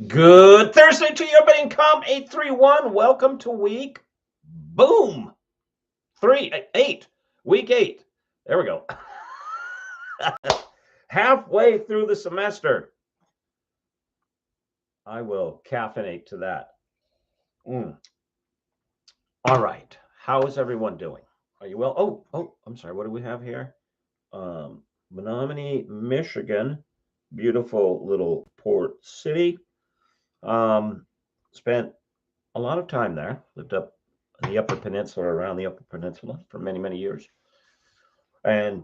Good Thursday to you, everybody in Com 831. Welcome to week, boom, 8, week 8. There we go. Halfway through the semester. I will caffeinate to that. All right. How is everyone doing? Are you well? Oh, I'm sorry. What do we have here? Menominee, Michigan. Beautiful little port city. Spent a lot of time there. Lived up in the Upper Peninsula, around the Upper Peninsula for many, many years. And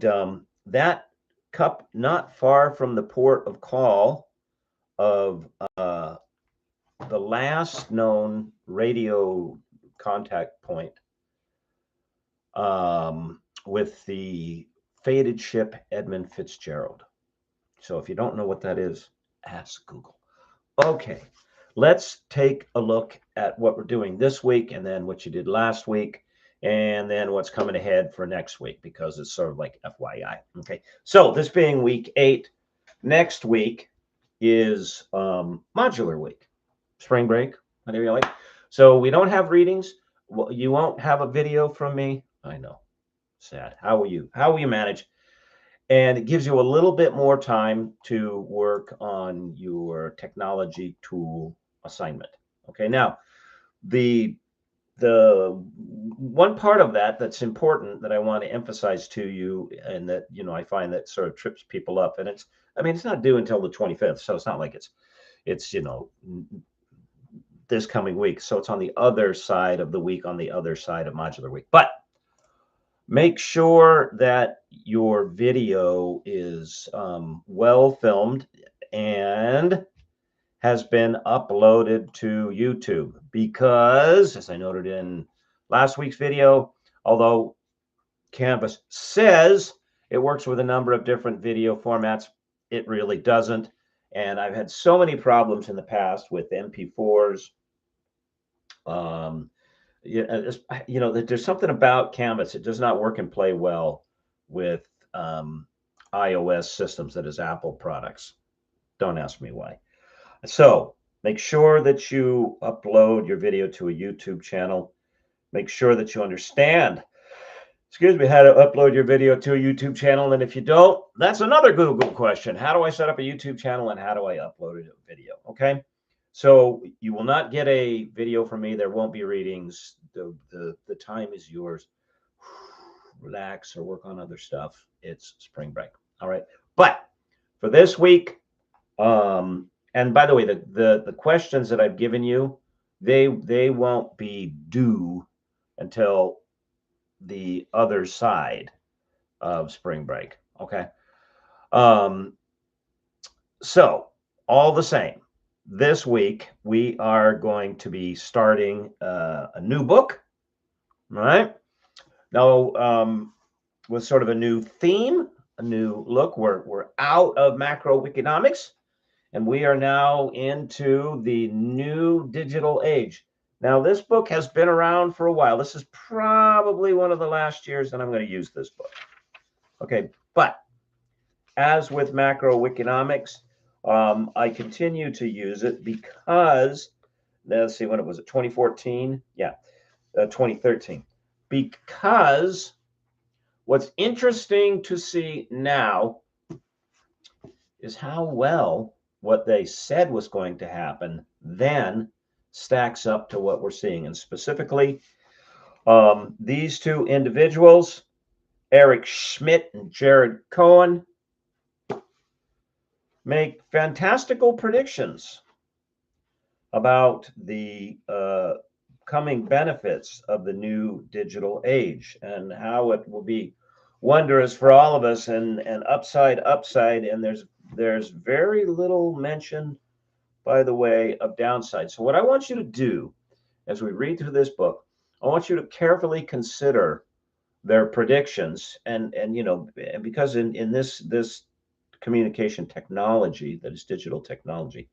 that cup, not far from the port of call of the last known radio contact point with the fated ship Edmund Fitzgerald. So if you don't know what that is, ask Google. Okay, let's take a look at what we're doing this week and then what you did last week and then what's coming ahead for next week, because it's sort of like FYI. Okay, so this being week 8, next week is modular week, spring break, whatever you like. So we don't have readings. You won't have a video from me. I know, sad. How will you manage? And it gives you a little bit more time to work on your technology tool assignment. Okay, now the one part of that that's important that I want to emphasize to you, and that I find that sort of trips people up, and it's not due until the 25th, so it's not like it's this coming week, so it's on the other side of the week, on the other side of modular week. But make sure that your video is well filmed and has been uploaded to YouTube, because, as I noted in last week's video, although Canvas says it works with a number of different video formats, it really doesn't. And I've had so many problems in the past with MP4s. There's something about Canvas. It does not work and play well with iOS systems, that is Apple products. Don't ask me why. So make sure that you upload your video to a YouTube channel. Make sure that you understand, how to upload your video to a YouTube channel. And if you don't, that's another Google question. How do I set up a YouTube channel and how do I upload a video? Okay. So you will not get a video from me. There won't be readings. The time is yours. Relax or work on other stuff. It's spring break. All right. But for this week, and by the way, the questions that I've given you, they won't be due until the other side of spring break. Okay. So all the same, this week we are going to be starting a new book. All right. Now, with sort of a new theme, a new look. We're out of macroeconomics, and we are now into the new digital age. Now, this book has been around for a while. This is probably one of the last years that I'm going to use this book. Okay, but as with macroeconomics, I continue to use it because, let's see, when it was, 2014? Yeah, 2013. Because what's interesting to see now is how well what they said was going to happen then stacks up to what we're seeing. And specifically, these two individuals, Eric Schmidt and Jared Cohen, make fantastical predictions about the coming benefits of the new digital age and how it will be wondrous for all of us, and upside. And there's very little mention, by the way, of downside. So what I want you to do as we read through this book, I want you to carefully consider their predictions, and because in this communication technology, that is digital technology,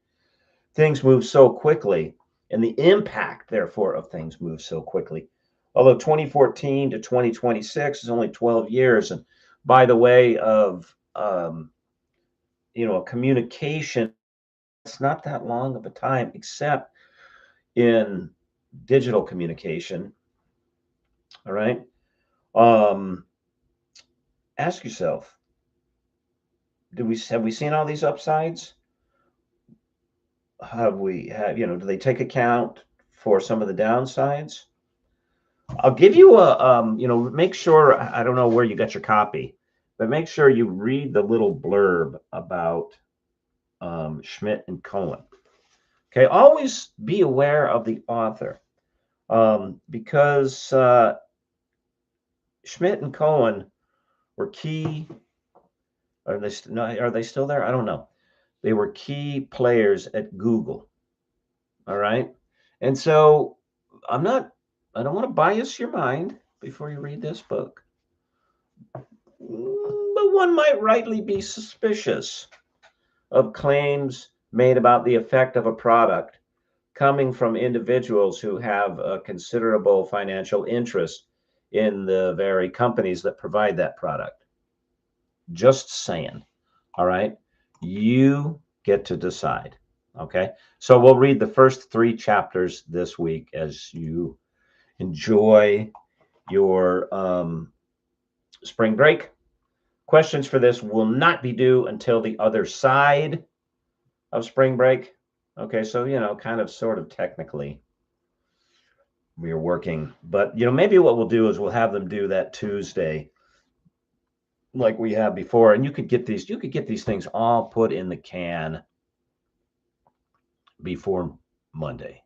things move so quickly, and the impact, therefore, of things moves so quickly. Although 2014 to 2026 is only 12 years, and by the way of a communication not that long of a time, except in digital communication. All right. Um, Ask yourself, have we seen all these upsides? Do they take account for some of the downsides? I'll give you make sure, I don't know where you got your copy, but make sure you read the little blurb about Schmidt and Cohen. Okay, always be aware of the author, because Schmidt and Cohen were key. Are they still there? I don't know. They were key players at Google. All right. And so I don't want to bias your mind before you read this book, but one might rightly be suspicious of claims made about the effect of a product coming from individuals who have a considerable financial interest in the very companies that provide that product. Just saying. All right. You get to decide. Okay. So we'll read the first 3 chapters this week as you enjoy your spring break. Questions for this will not be due until the other side of spring break. Okay. So, kind of sort of technically we're working, but maybe what we'll do is we'll have them do that Tuesday like we have before, and you could get these things all put in the can before Monday.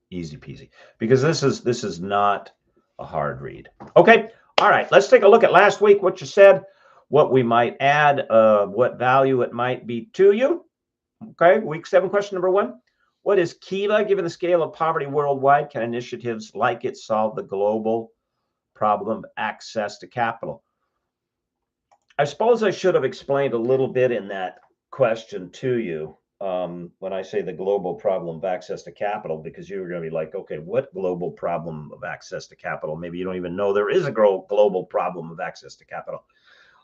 Easy peasy, because this is not a hard read. Okay. All right, let's take a look at last week, what you said, what we might add, what value it might be to you. Okay, week 7, question number 1. What is Kiva? Given the scale of poverty worldwide, can initiatives like it solve the global problem of access to capital? I suppose I should have explained a little bit in that question to you, when I say the global problem of access to capital, because you were going to be like, okay, what global problem of access to capital? Maybe you don't even know there is a global problem of access to capital.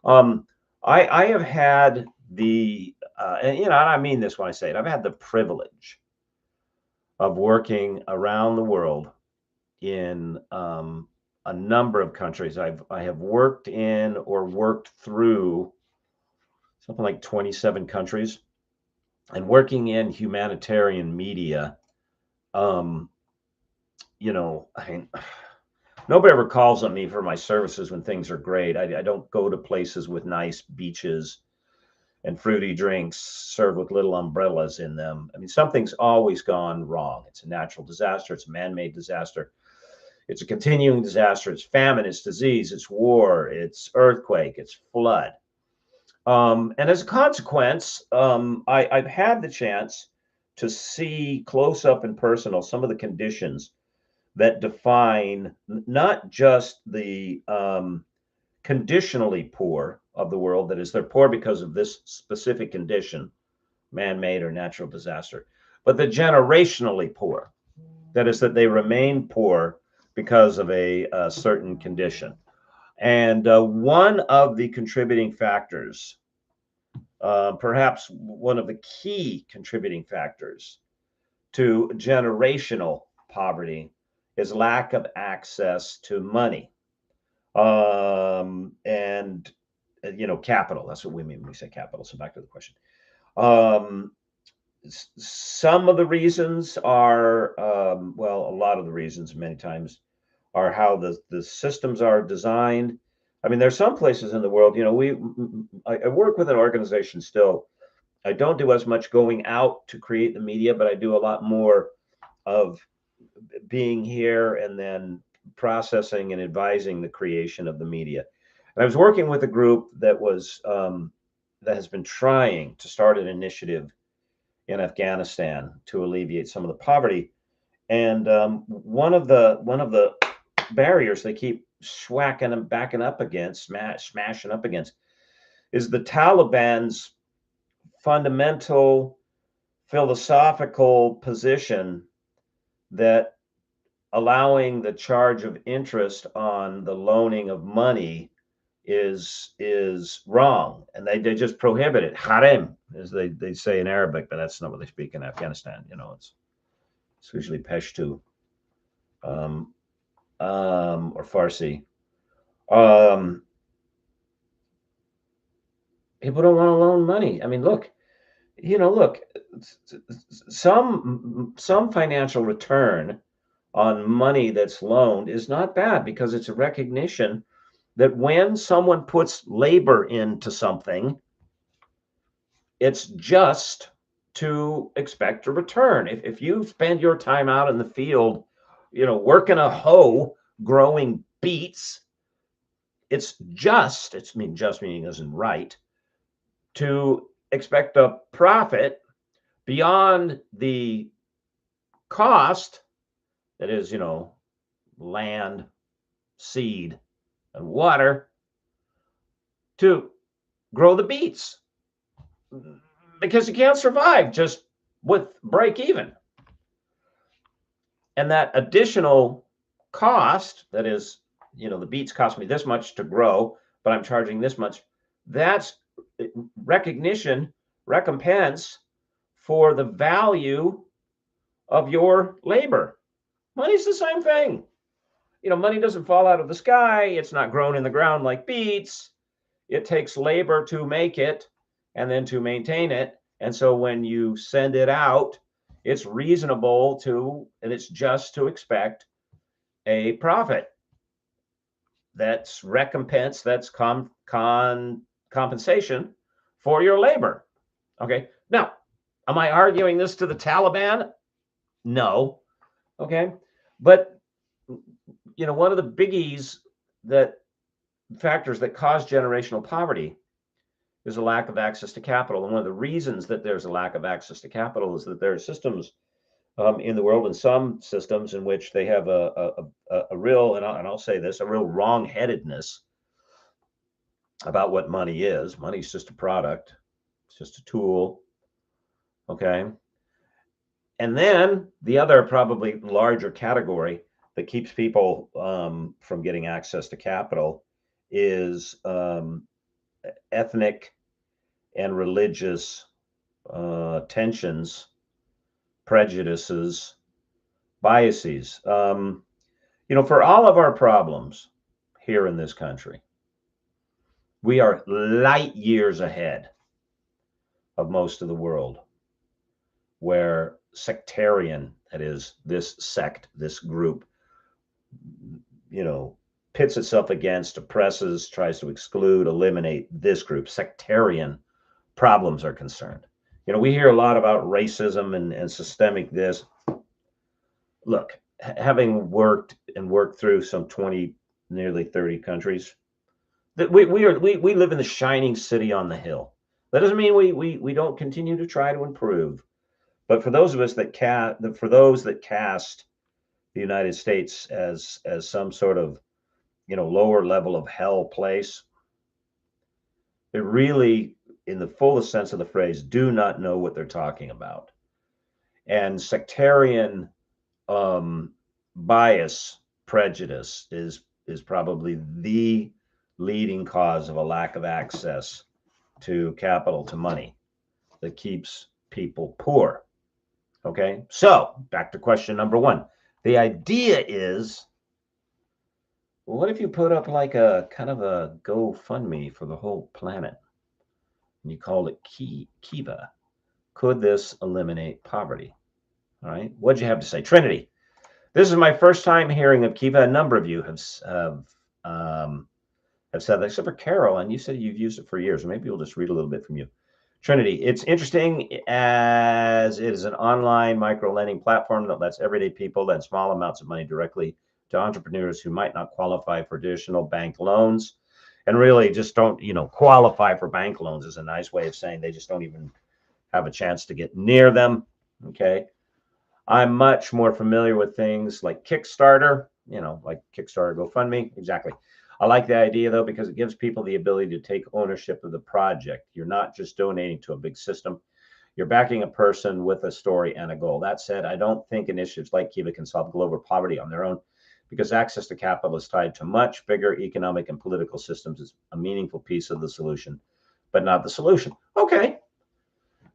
I have had and I mean this when I say it, I've had the privilege of working around the world in a number of countries. I have worked in or worked through something like 27 countries, and working in humanitarian media. um Nobody ever calls on me for my services when things are great. I don't go to places with nice beaches and fruity drinks served with little umbrellas in them. I mean, something's always gone wrong. It's a natural disaster, it's a man-made disaster, it's a continuing disaster, it's famine, it's disease, it's war, it's earthquake, it's flood. And as a consequence, I've had the chance to see close up and personal some of the conditions that define not just the conditionally poor of the world, that is, they're poor because of this specific condition, man-made or natural disaster, but the generationally poor, that is, that they remain poor because of a certain condition. And one of the contributing factors, perhaps one of the key contributing factors to generational poverty, is lack of access to money, and capital. That's what we mean when we say capital. So back to the question. Um, some of the reasons are, a lot of the reasons many times are how the systems are designed. I mean, there's some places in the world, I work with an organization still. I don't do as much going out to create the media, but I do a lot more of being here and then processing and advising the creation of the media. And I was working with a group that has been trying to start an initiative in Afghanistan to alleviate some of the poverty. And one of the barriers they keep swacking and backing up against, smashing up against, is the Taliban's fundamental philosophical position that allowing the charge of interest on the loaning of money is wrong, and they just prohibit it. Harem, as they say in Arabic, but that's not what they speak in Afghanistan. It's usually Pashto, um, or Farsi. Um, People don't want to loan money. I mean, look, some financial return on money that's loaned is not bad because it's a recognition that when someone puts labor into something, it's just to expect a return. If you spend your time out in the field, working a hoe, growing beets, just meaning isn't right, to expect a profit beyond the cost that is, land, seed, and water to grow the beets because you can't survive just with break even. And that additional cost, that is, the beets cost me this much to grow, but I'm charging this much. That's recompense for the value of your labor. Money's the same thing. Money doesn't fall out of the sky. It's not grown in the ground like beets. It takes labor to make it and then to maintain it. And so when you send it out, it's reasonable and it's just to expect a profit. That's recompense, that's compensation for your labor. Okay. Now, am I arguing this to the Taliban? No. Okay. But, one of the biggies factors that cause generational poverty is a lack of access to capital. And one of the reasons that there's a lack of access to capital is that there are systems in the world, and some systems in which they have a real, and I'll say this, a real wrong-headedness about what money is. Money's just a product. It's just a tool. Okay. And then the other probably larger category that keeps people from getting access to capital is ethnic and religious tensions, prejudices, biases. For all of our problems here in this country, we are light years ahead of most of the world, where sectarian, that is, this sect, this group, pits itself against, oppresses, tries to exclude, eliminate this group. Sectarian problems are concerned. We hear a lot about racism and systemic this. Look, having worked through some 20, nearly 30 countries, that we live in the shining city on the hill. That doesn't mean we don't continue to try to improve. But for those of us that cast the United States as some sort of lower level of hell place, they really, in the fullest sense of the phrase, do not know what they're talking about. And sectarian bias, prejudice is probably the leading cause of a lack of access to capital, to money, that keeps people poor. Okay, so back to question number one. The idea is, well, what if you put up like a kind of a GoFundMe for the whole planet and you called it Kiva? Could this eliminate poverty? All right, what'd you have to say? Trinity, this is my first time hearing of Kiva. A number of you have said that, except for Carol, and you said you've used it for years. Maybe we'll just read a little bit from you. Trinity, it's interesting as it is an online micro lending platform that lets everyday people lend small amounts of money directly to entrepreneurs who might not qualify for traditional bank loans, and really just don't, qualify for bank loans is a nice way of saying they just don't even have a chance to get near them. Okay. I'm much more familiar with things like Kickstarter, like Kickstarter, GoFundMe. Exactly. I like the idea, though, because it gives people the ability to take ownership of the project. You're not just donating to a big system. You're backing a person with a story and a goal. That said, I don't think initiatives like Kiva can solve global poverty on their own, because access to capital is tied to much bigger economic and political systems. Is a meaningful piece of the solution, but not the solution. Okay.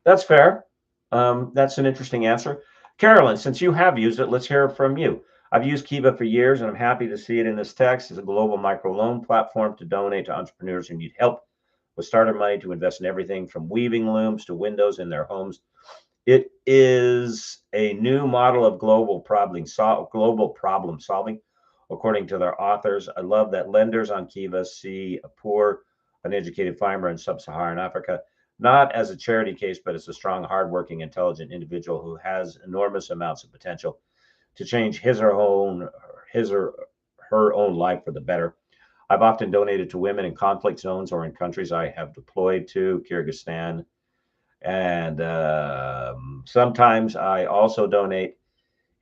That's fair. That's an interesting answer. Carolyn, since you have used it, let's hear from you. I've used Kiva for years, and I'm happy to see it in this text. It's a global microloan platform to donate to entrepreneurs who need help with starter money to invest in everything from weaving looms to windows in their homes. It is a new model of global problem solving, according to their authors. I love that lenders on Kiva see a poor, uneducated farmer in sub-Saharan Africa not as a charity case, but as a strong, hardworking, intelligent individual who has enormous amounts of potential to change his or her own life for the better. I've often donated to women in conflict zones or in countries I have deployed to, Kyrgyzstan, and sometimes I also donate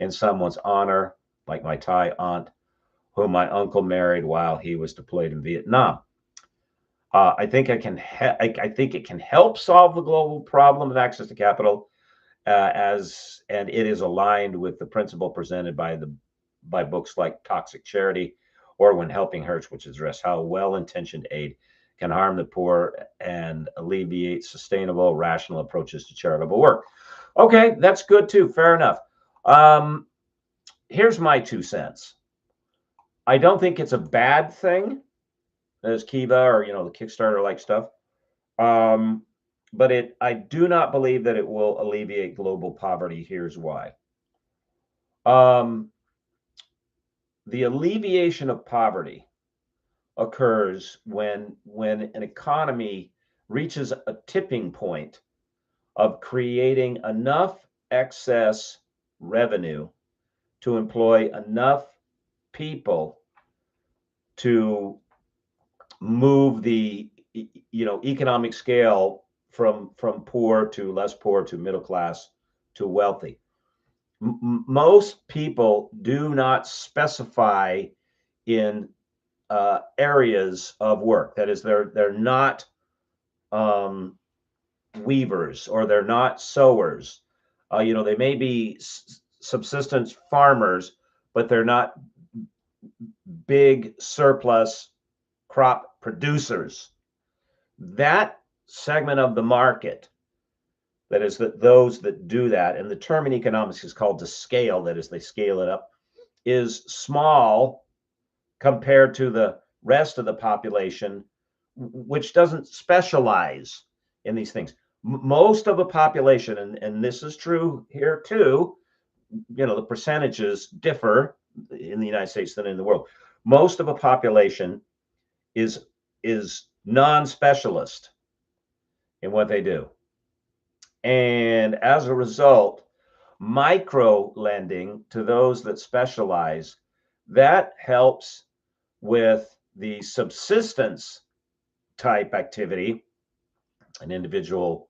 in someone's honor, like my Thai aunt, whom my uncle married while he was deployed in Vietnam. I think I think it can help solve the global problem of access to capital, and it is aligned with the principle presented by books like Toxic Charity or When Helping Hurts, which address how well-intentioned aid can harm the poor and alleviate sustainable, rational approaches to charitable work. Okay, that's good too. Fair enough. Here's my 2 cents. I don't think it's a bad thing as Kiva or the Kickstarter like stuff. But I do not believe that it will alleviate global poverty. Here's why. The alleviation of poverty occurs when an economy reaches a tipping point of creating enough excess revenue to employ enough people to move the economic scale from poor to less poor to middle class to wealthy. Most people do not specify in areas of work. That is, they're not weavers or they're not sewers. They may be subsistence farmers, but they're not big surplus crop producers. That segment of the market, that is, that those that do that, and the term in economics is called to scale, that is, they scale it up, is small compared to the rest of the population, which doesn't specialize in these things. Most of the population, and this is true here too, the percentages differ in the United States than in the world. Most of the population is non-specialist in what they do. And as a result, micro lending to those that specialize, that helps with the subsistence type activity. An individual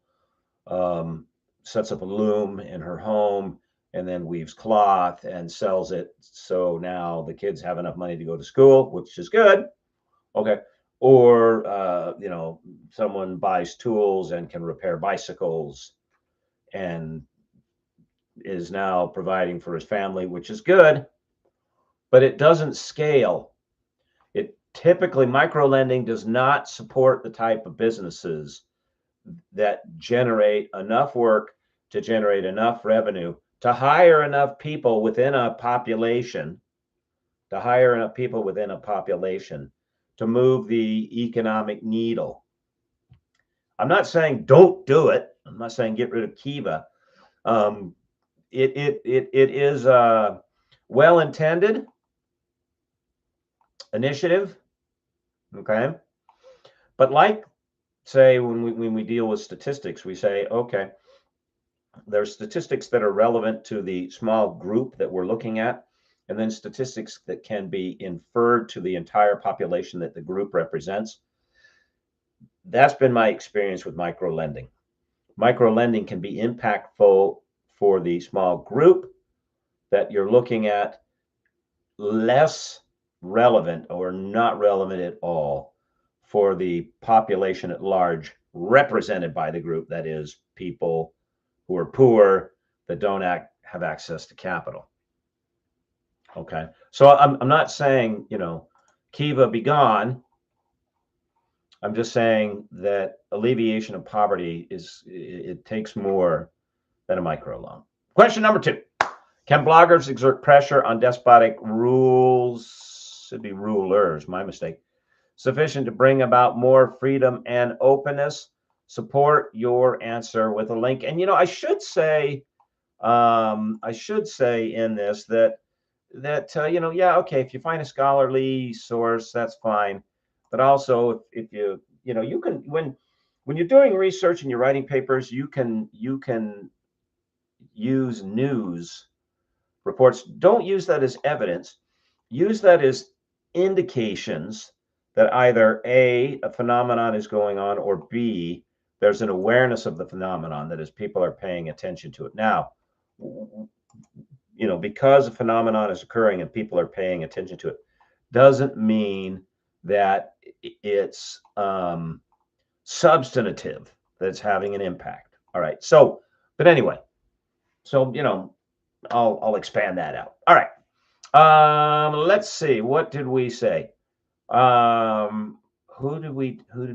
sets up a loom in her home and then weaves cloth and sells it. So now the kids have enough money to go to school, which is good. Okay. Or, someone buys tools and can repair bicycles and is now providing for his family, which is good, but it doesn't scale. It typically, micro lending does not support the type of businesses that generate enough work to generate enough revenue to hire enough people within a population, to move the economic needle. I'm not saying don't do it. I'm not saying get rid of Kiva. It is a well-intended initiative, okay? But like, say, when we deal with statistics, we say, okay, there's statistics that are relevant to the small group that we're looking at, and then statistics that can be inferred to the entire population that the group represents. That's been my experience with micro lending. Micro lending can be impactful for the small group that you're looking at, less relevant or not relevant at all for the population at large represented by the group, that is, people who are poor that don't have access to capital. Okay, so I'm not saying Kiva be gone. I'm just saying that alleviation of poverty it takes more than a microloan. Question number 2. Can bloggers exert pressure on despotic rules? Should be rulers, my mistake. Sufficient to bring about more freedom and openness? Support your answer with a link. And I should say in this that yeah, okay, if you find a scholarly source, that's fine. But also, if you can, when you're doing research and you're writing papers, you can use news reports. Don't use that as evidence. Use that as indications that either A, a phenomenon is going on, or B, there's an awareness of the phenomenon, that is, people are paying attention to it. Now, because a phenomenon is occurring and people are paying attention to it, doesn't mean that it's substantive, that it's having an impact. All right. So, but anyway, so I'll expand that out. All right. Let's see. What did we say? Who did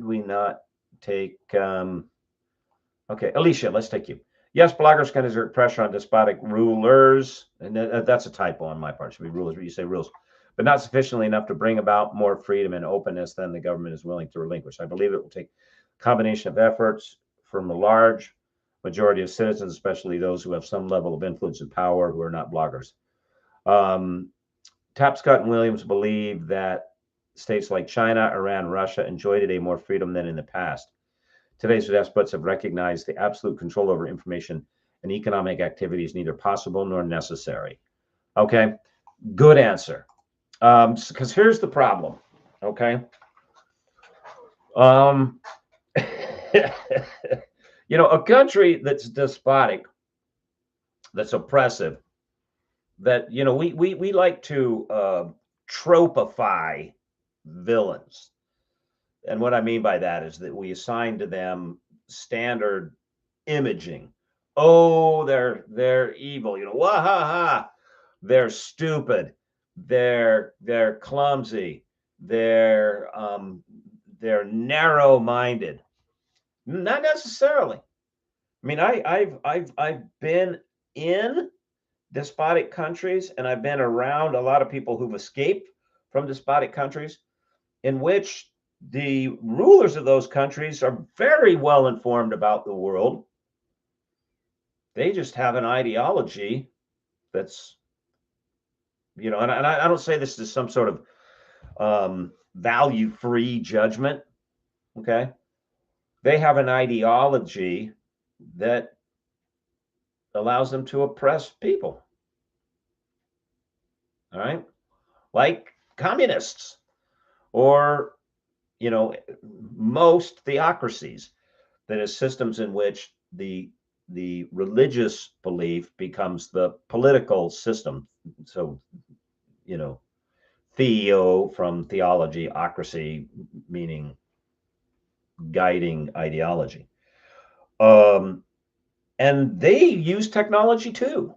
we not take? Okay, Alicia, let's take you. Yes, bloggers can exert pressure on despotic rulers, and that's a typo on my part. It should be rulers, but you say rules, but not sufficiently enough to bring about more freedom and openness than the government is willing to relinquish. I believe it will take a combination of efforts from a large majority of citizens, especially those who have some level of influence and power, who are not bloggers. Tapscott and Williams believe that states like China, Iran, Russia enjoy today more freedom than in the past. Today's despots have recognized the absolute control over information and economic activity is neither possible nor necessary. Okay, good answer. Because here's the problem. Okay. A country that's despotic, that's oppressive, that we like to tropify villains. And what I mean by that is that we assign to them standard imaging. Oh, they're evil, wahaha. They're stupid. They're clumsy. They're narrow-minded. Not necessarily. I mean, I've been in despotic countries, and I've been around a lot of people who've escaped from despotic countries, in which the rulers of those countries are very well informed about the world. They just have an ideology that's, and I don't say this is some sort of value-free judgment. Okay. They have an ideology that allows them to oppress people. All right. Like communists or, most theocracies, that is systems in which the religious belief becomes the political system. So, theo from theology, ocracy meaning guiding ideology. And they use technology too.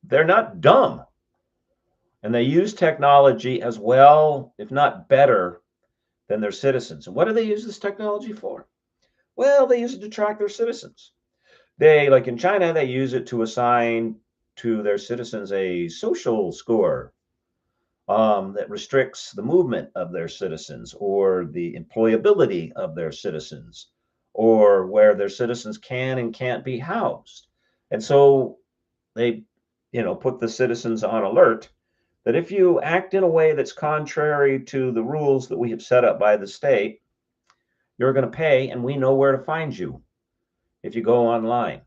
They're not dumb. And they use technology as well, if not better, than their citizens. And what do they use this technology for? Well, they use it to track their citizens. They, like in China, they use it to assign to their citizens a social score that restricts the movement of their citizens, or the employability of their citizens, or where their citizens can and can't be housed. And so they, put the citizens on alert that if you act in a way that's contrary to the rules that we have set up by the state, you're going to pay, and we know where to find you if you go online.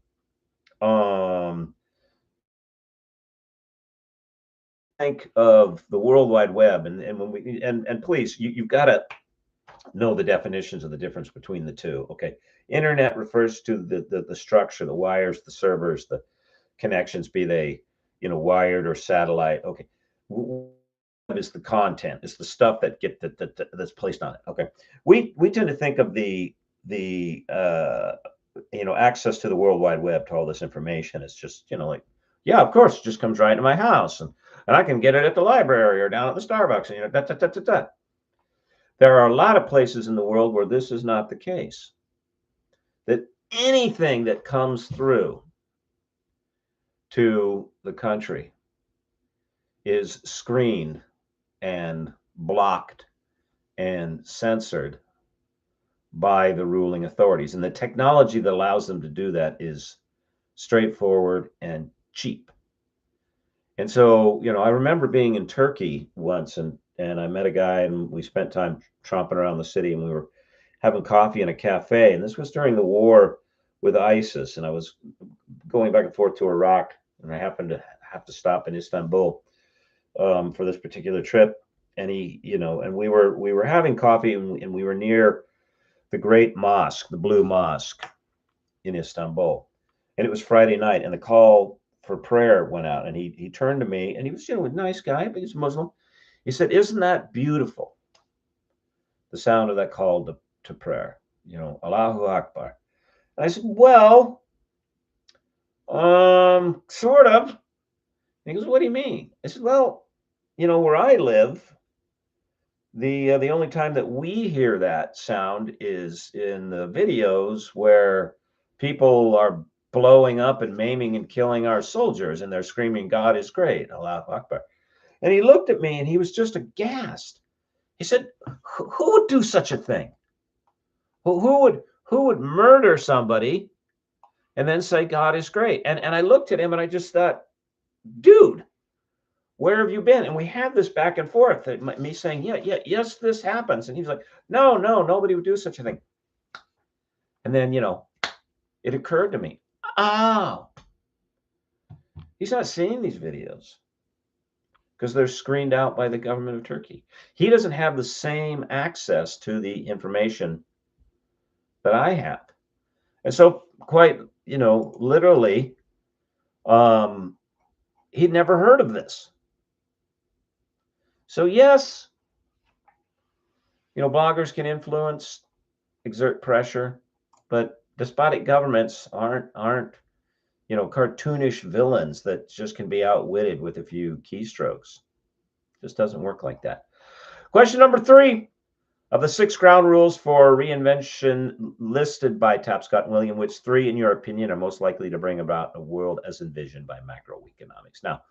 Think of the World Wide Web, and when we and please, you've got to know the definitions of the difference between the two. Okay, internet refers to the structure, the wires, the servers, the connections, be they wired or satellite. Okay, is the content, is the stuff that that's placed on it. Okay, we tend to think of the access to the World Wide Web to all this information. It's just like, yeah, of course, it just comes right into my house, and I can get it at the library or down at the Starbucks, and There are a lot of places in the world where this is not the case. That anything that comes through to the country is screened and blocked and censored by the ruling authorities. And the technology that allows them to do that is straightforward and cheap. And so, I remember being in Turkey once, and I met a guy, and we spent time tromping around the city, and we were having coffee in a cafe. And this was during the war with ISIS. And I was going back and forth to Iraq, and I happened to have to stop in Istanbul for this particular trip. And and we were having coffee, and we were near the Great Mosque, the Blue Mosque in Istanbul. And it was Friday night, and the call for prayer went out. And he turned to me, and he was, a nice guy, but he's Muslim. He said, "Isn't that beautiful? The sound of that call to prayer, Allahu Akbar." And I said, "Well, sort of." And he goes, "What do you mean?" I said, "Well, where I live, the only time that we hear that sound is in the videos where people are blowing up and maiming and killing our soldiers, and they're screaming, 'God is great, Allahu Akbar.'" And he looked at me, and he was just aghast. He said, "Who would do such a thing? Who would murder somebody and then say God is great?" And I looked at him, and I just thought, dude, where have you been? And we had this back and forth, me saying, yes, this happens. And he's like, no, nobody would do such a thing. And then, it occurred to me, oh, he's not seeing these videos because they're screened out by the government of Turkey. He doesn't have the same access to the information that I have. And so quite, literally, he'd never heard of this. So yes, bloggers can influence, exert pressure, but despotic governments aren't cartoonish villains that just can be outwitted with a few keystrokes. It just doesn't work like that. Question number 3 of the 6 ground rules for reinvention listed by Tapscott and William, which 3, in your opinion, are most likely to bring about a world as envisioned by macroeconomics? Now,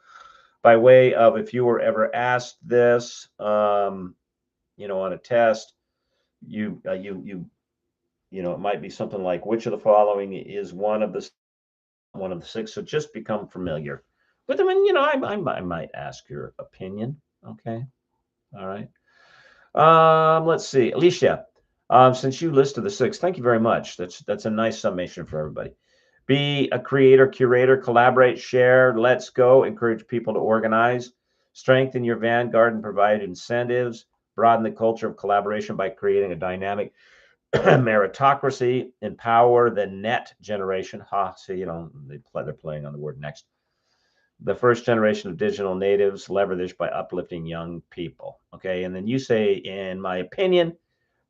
by way of, if you were ever asked this, on a test, it might be something like, which of the following is one of the 6? So just become familiar with them. And, I might ask your opinion. Okay. All right. Let's see. Alicia, since you listed the 6, thank you very much. That's a nice summation for everybody. Be a creator, curator, collaborate, share, let's go, encourage people to organize, strengthen your vanguard and provide incentives, broaden the culture of collaboration by creating a dynamic meritocracy, empower the net generation. So, they're playing on the word next. The first generation of digital natives, leverage by uplifting young people. Okay. And then you say, in my opinion,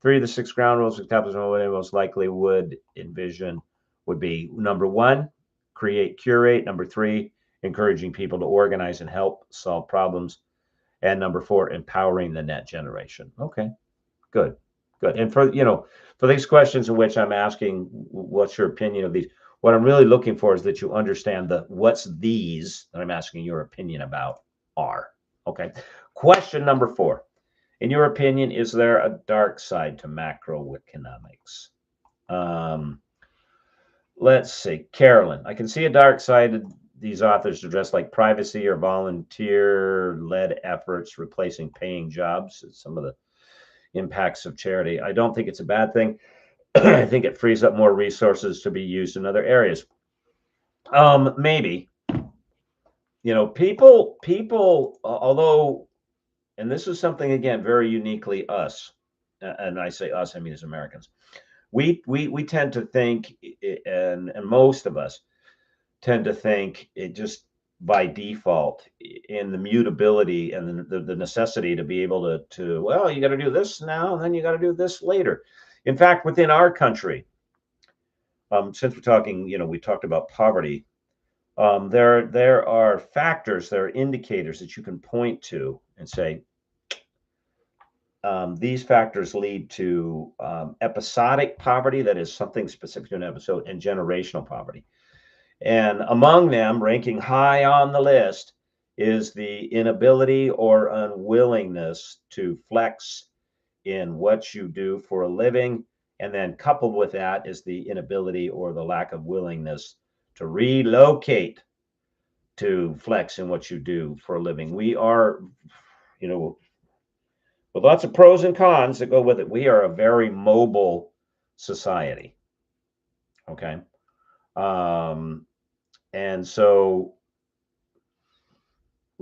3 of the 6 ground rules of capitalism most likely would envision would be: number 1, create, curate; number 3, encouraging people to organize and help solve problems; and number 4, empowering the net generation. Okay, good. And for these questions in which I'm asking, what's your opinion of these? What I'm really looking for is that you understand what's these that I'm asking your opinion about are. Okay. Question number 4. In your opinion, is there a dark side to macroeconomics? Let's see. Carolyn, I can see a dark side of these authors address, like privacy or volunteer-led efforts replacing paying jobs. Some of the impacts of charity. I don't think it's a bad thing. I think it frees up more resources to be used in other areas. Maybe. People, although, and this is something, again, very uniquely us, and I say us, I mean as Americans, we tend to think, and most of us tend to think it just by default, in the mutability and the necessity to be able to well, you got to do this now, and then you got to do this later. In fact, within our country, since we're talking, we talked about poverty. There are factors, there are indicators that you can point to and say, these factors lead to episodic poverty, that is something specific to an episode, and generational poverty. And among them, ranking high on the list, is the inability or unwillingness to flex in what you do for a living. And then coupled with that is the inability or the lack of willingness to relocate to flex in what you do for a living. We are, with lots of pros and cons that go with it, we are a very mobile society. Okay. And so,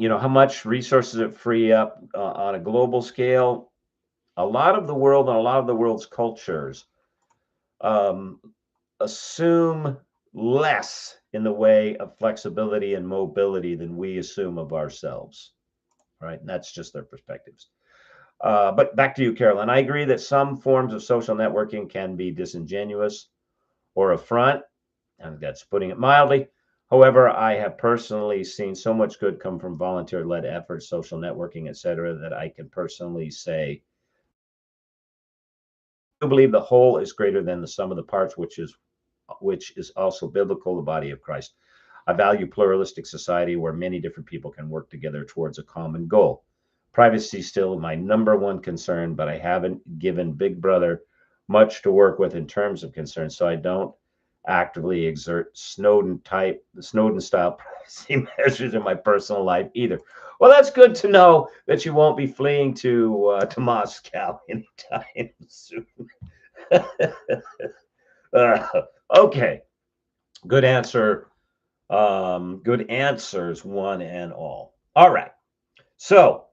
how much resources it free up on a global scale? A lot of the world and a lot of the world's cultures assume less in the way of flexibility and mobility than we assume of ourselves, right? And that's just their perspectives. But back to you, Carolyn. I agree that some forms of social networking can be disingenuous or a front, and that's putting it mildly. However, I have personally seen so much good come from volunteer-led efforts, social networking, etc., that I can personally say I believe the whole is greater than the sum of the parts, which is also biblical, the body of Christ. I value pluralistic society where many different people can work together towards a common goal. Privacy is still my number one concern, but I haven't given Big Brother much to work with in terms of concern, so I don't actively exert Snowden style privacy measures in my personal life either. Well, that's good to know that you won't be fleeing to Moscow anytime soon. Okay, good answer. Good answers, one and all. All right, so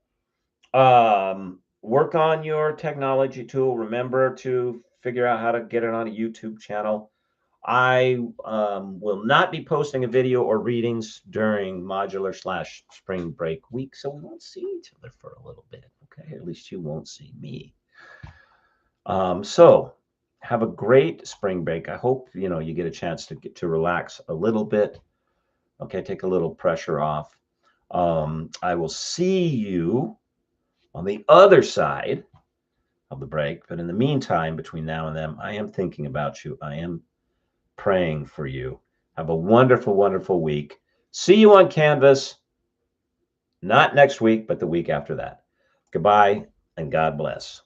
work on your technology tool. Remember to figure out how to get it on a YouTube channel. I will not be posting a video or readings during modular/spring break week, so we won't see each other for a little bit. Okay, at least you won't see me. So have a great spring break. I hope you get a chance to relax a little bit. Okay, take a little pressure off. I will see you on the other side of the break, but in the meantime, between now and then, I am thinking about you. I am praying for you. Have a wonderful, wonderful week. See you on Canvas, not next week, but the week after that. Goodbye and God bless.